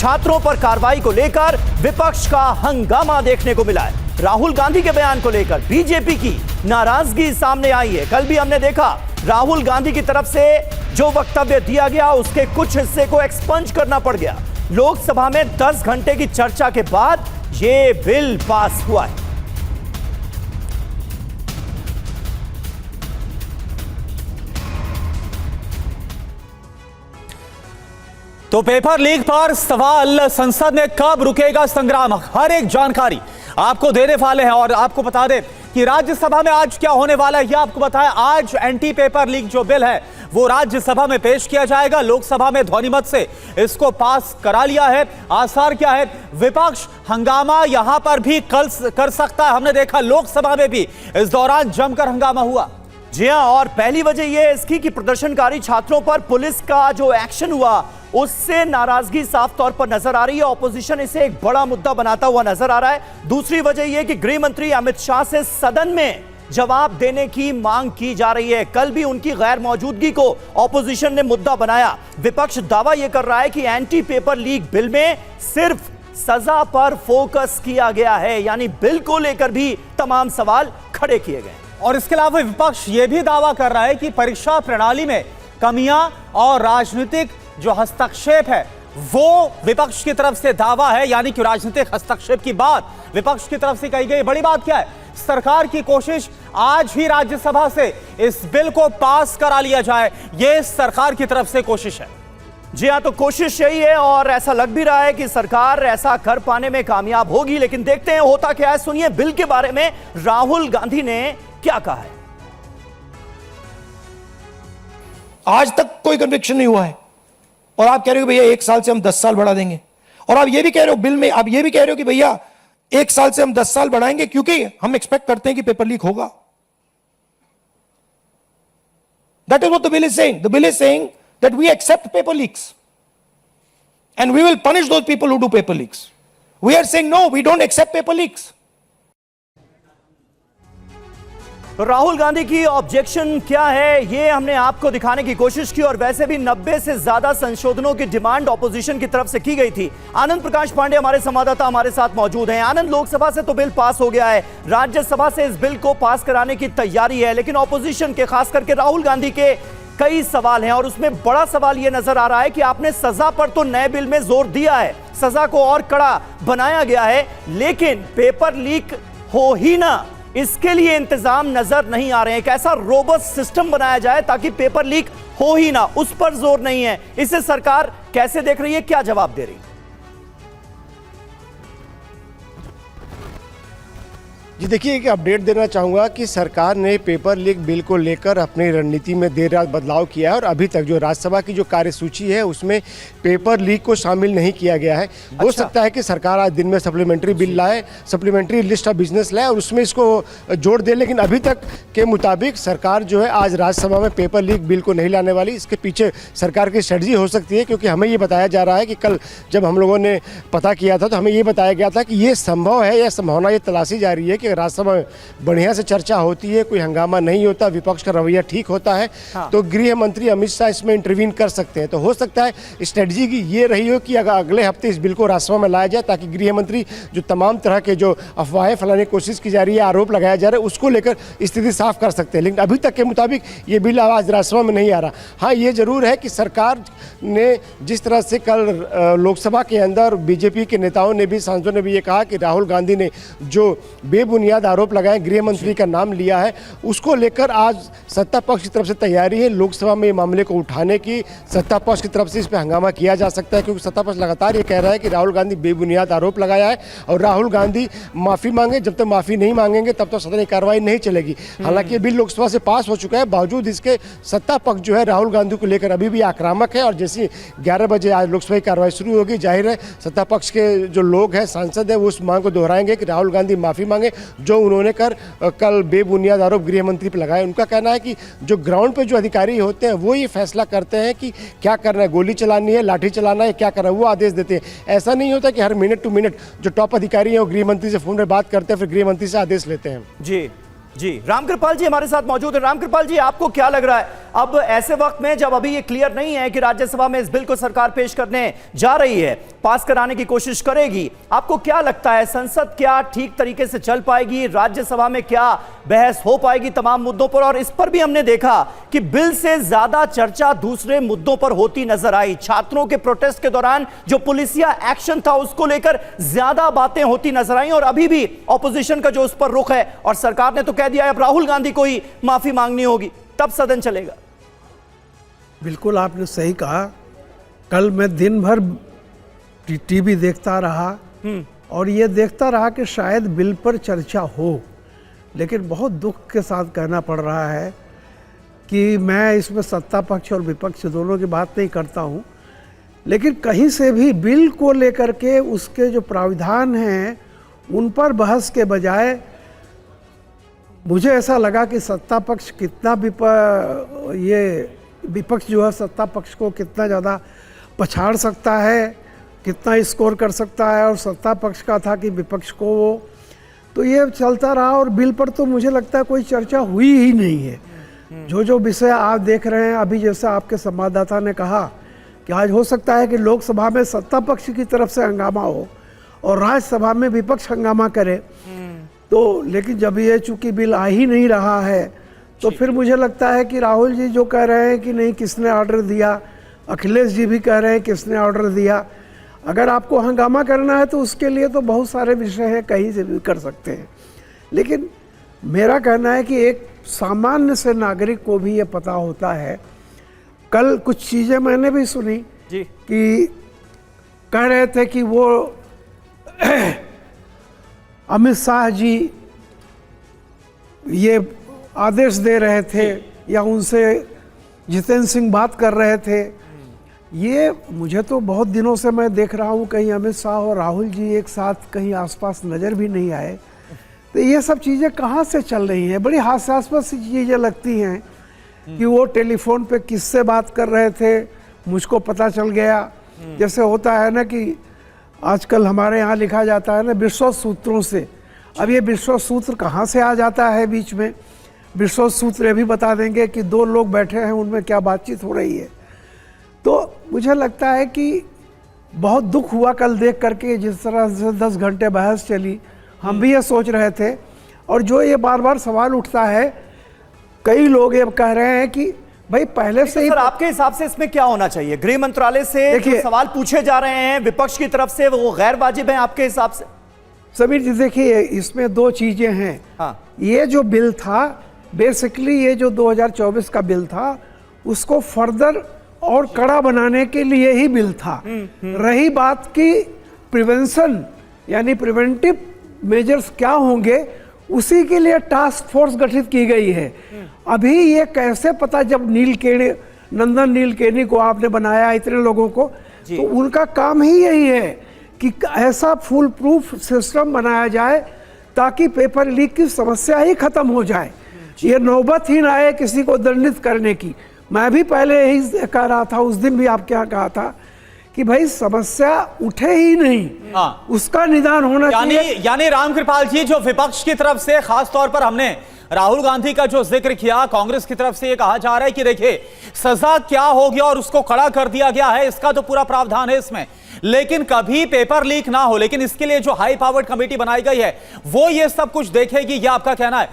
छात्रों पर कार्रवाई को लेकर विपक्ष का हंगामा देखने को मिला है। राहुल गांधी के बयान को लेकर बीजेपी की नाराजगी सामने आई है। कल भी हमने देखा राहुल गांधी की तरफ से जो वक्तव्य दिया गया उसके कुछ हिस्से को एक्सपंज करना पड़ गया। लोकसभा में 10 घंटे की चर्चा के बाद यह बिल पास हुआ है। तो पेपर लीक पर सवाल, संसद में कब रुकेगा संग्राम, हर एक जानकारी आपको देने वाले हैं। और आपको बता दें कि राज्यसभा में आज क्या होने वाला है, यह आपको बताया। आज एंटी पेपर लीक जो बिल है वो राज्यसभा में पेश किया जाएगा। लोकसभा में ध्वनिमत से इसको पास करा लिया है। आसार क्या है, विपक्ष हंगामा यहां पर भी कर सकता है। हमने देखा लोकसभा में भी इस दौरान जमकर हंगामा हुआ। जी हां, और पहली वजह यह है इसकी कि प्रदर्शनकारी छात्रों पर पुलिस का जो एक्शन हुआ उससे नाराजगी साफ तौर पर नजर आ रही है। ऑपोजिशन इसे एक बड़ा मुद्दा बनाता हुआ नजर आ रहा है। दूसरी वजह यह कि गृह मंत्री अमित शाह से सदन में जवाब देने की मांग की जा रही है। कल भी उनकी गैर मौजूदगी को ऑपोजिशन ने मुद्दा बनाया। विपक्ष दावा यह कर रहा है कि एंटी पेपर लीक बिल में सिर्फ सजा पर फोकस किया गया है, यानी बिल को लेकर भी तमाम सवाल खड़े किए गए। और इसके अलावा विपक्ष यह भी दावा कर रहा है कि परीक्षा प्रणाली में कमियां और राजनीतिक जो हस्तक्षेप है वो विपक्ष की तरफ से दावा है। यानी कि राजनीतिक हस्तक्षेप की बात विपक्ष की तरफ से कही गई। बड़ी बात क्या है, सरकार की कोशिश आज ही राज्यसभा से इस बिल को पास करा लिया जाए, यह सरकार की तरफ से कोशिश है। जी हां, तो कोशिश यही है और ऐसा लग भी रहा है कि सरकार ऐसा कर पाने में कामयाब होगी। लेकिन देखते हैं होता क्या है। सुनिए बिल के बारे में राहुल गांधी ने क्या कहा है। आज तक कोई कन्विक्शन नहीं हुआ है और आप कह रहे हो भैया 1 साल से हम 10 साल बढ़ा देंगे। और आप ये भी कह रहे हो बिल में, आप ये भी कह रहे हो कि भैया 1 साल से हम 10 साल बढ़ाएंगे क्योंकि हम एक्सपेक्ट करते हैं कि पेपर लीक होगा। That is what the bill is saying. The bill is saying that we accept paper leaks and we will punish those people who do paper leaks. We are saying no, we don't accept paper leaks. Rahul Gandhi की objection क्या है ये हमने आपको दिखाने की कोशिश की। और वैसे भी 90 से ज्यादा संशोधनों की डिमांड ऑपोजिशन की तरफ से की गई थी। आनंद प्रकाश पांडे हमारे संवाददाता हमारे साथ मौजूद हैं। आनंद, लोकसभा से तो बिल पास हो गया है, राज्यसभा से इस बिल को पास कराने की तैयारी है, लेकिन ऑपोजिशन के खास करके राहुल गांधी के कई सवाल हैं। और उसमें बड़ा सवाल यह नजर आ रहा है कि आपने सजा पर तो नए बिल में जोर दिया है, सजा को और कड़ा बनाया गया है, लेकिन पेपर लीक हो ही ना इसके लिए इंतजाम नजर नहीं आ रहे हैं। एक ऐसा रोबस्ट सिस्टम बनाया जाए ताकि पेपर लीक हो ही ना, उस पर जोर नहीं है। इसे सरकार कैसे देख रही है, क्या जवाब दे रही है? जी देखिए, एक अपडेट देना चाहूँगा कि सरकार ने पेपर लीक बिल को लेकर अपनी रणनीति में देर रात बदलाव किया है और अभी तक जो राज्यसभा की जो कार्यसूची है उसमें पेपर लीक को शामिल नहीं किया गया है। हो सकता है कि सरकार आज दिन में सप्लीमेंट्री बिल लाए, सप्लीमेंट्री लिस्ट ऑफ बिजनेस लाए और उसमें इसको जोड़ दे, लेकिन अभी तक के मुताबिक सरकार जो है आज राज्यसभा में पेपर लीक बिल को नहीं लाने वाली। इसके पीछे सरकार की स्ट्रेटजी हो सकती है, क्योंकि हमें ये बताया जा रहा है कि कल जब हम लोगों ने पता किया था तो हमें ये बताया गया था कि ये संभव है या संभावना ये तलाशी जा रही है कि राज्यसभा में बढ़िया से चर्चा होती है, कोई हंगामा नहीं होता, विपक्ष का रवैया ठीक होता है, तो गृह मंत्री अमित शाह इसमें इंटरवीन कर सकते हैं। तो हो सकता है स्ट्रेटजी की ये रही हो कि अगर अगले हफ्ते इस बिल को राज्यसभा में लाया जाए ताकि गृह मंत्री जो तमाम तरह के जो अफवाहें फैलाने की कोशिश की जा रही है, आरोप लगाया जा रहा है, उसको लेकर स्थिति साफ कर सकते हैं। लेकिन अभी तक के मुताबिक ये बिल आज राज्यसभा में नहीं आ रहा। हाँ, ये जरूर है कि सरकार ने जिस तरह से कल लोकसभा के अंदर बीजेपी के नेताओं ने भी, सांसदों ने भी ये कहा कि राहुल गांधी ने जो बेबुनियाद आरोप लगाए, गृह मंत्री का नाम लिया है, उसको लेकर आज सत्ता पक्ष की तरफ से तैयारी है लोकसभा में मामले को उठाने की। सत्ता पक्ष की तरफ से इस पर हंगामा किया जा सकता है, क्योंकि सत्ता पक्ष लगातार ये कह रहा है कि राहुल गांधी बेबुनियाद आरोप लगाया है और राहुल गांधी माफी मांगे। जब तक माफी नहीं मांगेंगे तब तक सदन की कार्रवाई नहीं चलेगी। हालांकि ये बिल लोकसभा से पास हो चुका है, बावजूद इसके सत्ता पक्ष जो है राहुल गांधी को लेकर अभी भी आक्रामक है। और जैसे 11 बजे आज लोकसभा की कार्रवाई शुरू होगी, जाहिर है सत्ता पक्ष के जो लोग हैं, सांसद हैं, वो उस मांग को दोहराएंगे कि राहुल गांधी माफी मांगे जो उन्होंने कल बेबुनियाद आरोप गृह मंत्री पर लगाए। उनका कहना है कि जो ग्राउंड पे जो अधिकारी होते हैं वो ये फैसला करते हैं कि क्या करना है, गोली चलानी है, लाठी चलाना है, क्या करना है, वो आदेश देते हैं। ऐसा नहीं होता कि हर मिनट टू मिनट जो टॉप अधिकारी हैं वो गृह मंत्री से फोन पर बात करते हैं, फिर गृह मंत्री से आदेश लेते हैं। जी, रामकृपाल जी हमारे साथ मौजूद है। रामकृपाल जी, आपको क्या लग रहा है अब ऐसे वक्त में जब अभी ये क्लियर नहीं है कि राज्यसभा में इस बिल को सरकार पेश करने जा रही है, पास कराने की कोशिश करेगी। आपको क्या लगता है, संसद क्या ठीक तरीके से चल पाएगी? राज्यसभा में क्या बहस हो पाएगी तमाम मुद्दों पर? और इस पर भी हमने देखा कि बिल से ज्यादा चर्चा दूसरे मुद्दों पर होती नजर आई। छात्रों के प्रोटेस्ट के दौरान जो पुलिसिया एक्शन था उसको लेकर ज्यादा बातें होती नजर आई, और अभी भी ऑपोजिशन का जो उस पर रुख है, और सरकार ने तो कह दिया है अब राहुल गांधी को ही माफी मांगनी होगी तब सदन चलेगा। बिल्कुल आपने सही कहा। कल मैं दिन भर टीवी देखता रहा और ये देखता रहा कि शायद बिल पर चर्चा हो, लेकिन बहुत दुख के साथ कहना पड़ रहा है कि मैं इसमें सत्ता पक्ष और विपक्ष दोनों की बात नहीं करता हूँ, लेकिन कहीं से भी बिल को लेकर के उसके जो प्राविधान हैं उन पर बहस के बजाय मुझे ऐसा लगा कि सत्ता पक्ष कितना विपक्ष जो है सत्ता पक्ष को कितना ज़्यादा पछाड़ सकता है, कितना स्कोर कर सकता है, और सत्ता पक्ष का था कि विपक्ष को वो, तो ये चलता रहा। और बिल पर तो मुझे लगता है कोई चर्चा हुई ही नहीं है। जो विषय आप देख रहे हैं अभी, जैसे आपके संवाददाता ने कहा कि आज हो सकता है कि लोकसभा में सत्ता पक्ष की तरफ से हंगामा हो और राज्यसभा में विपक्ष हंगामा करे, तो लेकिन जब ये चूंकि बिल आ ही नहीं रहा है तो फिर मुझे लगता है कि राहुल जी जो कह रहे हैं कि नहीं किसने ऑर्डर दिया, अखिलेश जी भी कह रहे हैं किसने ऑर्डर दिया। अगर आपको हंगामा करना है तो उसके लिए तो बहुत सारे विषय हैं, कहीं से भी कर सकते हैं, लेकिन मेरा कहना है कि एक सामान्य से नागरिक को भी ये पता होता है। कल कुछ चीज़ें मैंने भी सुनी जी कि कह रहे थे कि वो अमित शाह जी ये आदेश दे रहे थे या उनसे जितेंद्र सिंह बात कर रहे थे। ये मुझे तो बहुत दिनों से मैं देख रहा हूँ कहीं अमित शाह और राहुल जी एक साथ कहीं आसपास नज़र भी नहीं आए। तो ये सब चीज़ें कहाँ से चल रही हैं? बड़ी हास्यास्पद सी चीज़ें लगती हैं कि वो टेलीफोन पे किससे बात कर रहे थे मुझको पता चल गया। जैसे होता है ना कि आजकल हमारे यहाँ लिखा जाता है ना विश्वास सूत्रों से। अब ये विश्वास सूत्र कहाँ से आ जाता है बीच में? विश्वास सूत्र ये भी बता देंगे कि दो लोग बैठे हैं उनमें क्या बातचीत हो रही है। तो मुझे लगता है कि बहुत दुख हुआ कल देख करके जिस तरह से 10 घंटे बहस चली। हम भी ये सोच रहे थे, और जो ये बार बार सवाल उठता है, कई लोग ये कह रहे हैं कि भाई पहले से ही। सर आपके हिसाब से इसमें क्या होना चाहिए? गृह मंत्रालय से जो सवाल पूछे जा रहे हैं विपक्ष की तरफ से वो गैर वाजिब हैं आपके हिसाब से? समीर जी देखिए, इसमें दो चीजें हैं। हाँ। ये जो बिल था बेसिकली ये जो 2024 का बिल था उसको फर्दर और कड़ा बनाने के लिए ही बिल था। रही बात की प्रिवेंशन यानी प्रिवेंटिव मेजर्स क्या होंगे, उसी के लिए टास्क फोर्स गठित की गई है। अभी ये कैसे पता, जब नंदन नीलकेनी को आपने बनाया इतने लोगों को, तो उनका काम ही यही है कि ऐसा फुल प्रूफ सिस्टम बनाया जाए ताकि पेपर लीक की समस्या ही खत्म हो जाए, ये नौबत ही ना आए किसी को दंडित करने की। मैं भी पहले यही कह रहा था, उस दिन भी आपके यहाँ कहा था कि भाई समस्या उठे ही नहीं, उसका निदान होना चाहिए। यानी रामकृपाल जी, जो विपक्ष की तरफ से खास तौर पर हमने राहुल गांधी का जो जिक्र किया, कांग्रेस की तरफ से ये कहा जा रहा है कि देखिए सजा क्या होगी और उसको कड़ा कर दिया गया है, इसका तो पूरा प्रावधान है इसमें, लेकिन कभी पेपर लीक ना हो। लेकिन इसके लिए जो हाई पावर्ड कमेटी बनाई गई है वो ये सब कुछ देखेगी, ये आपका कहना है?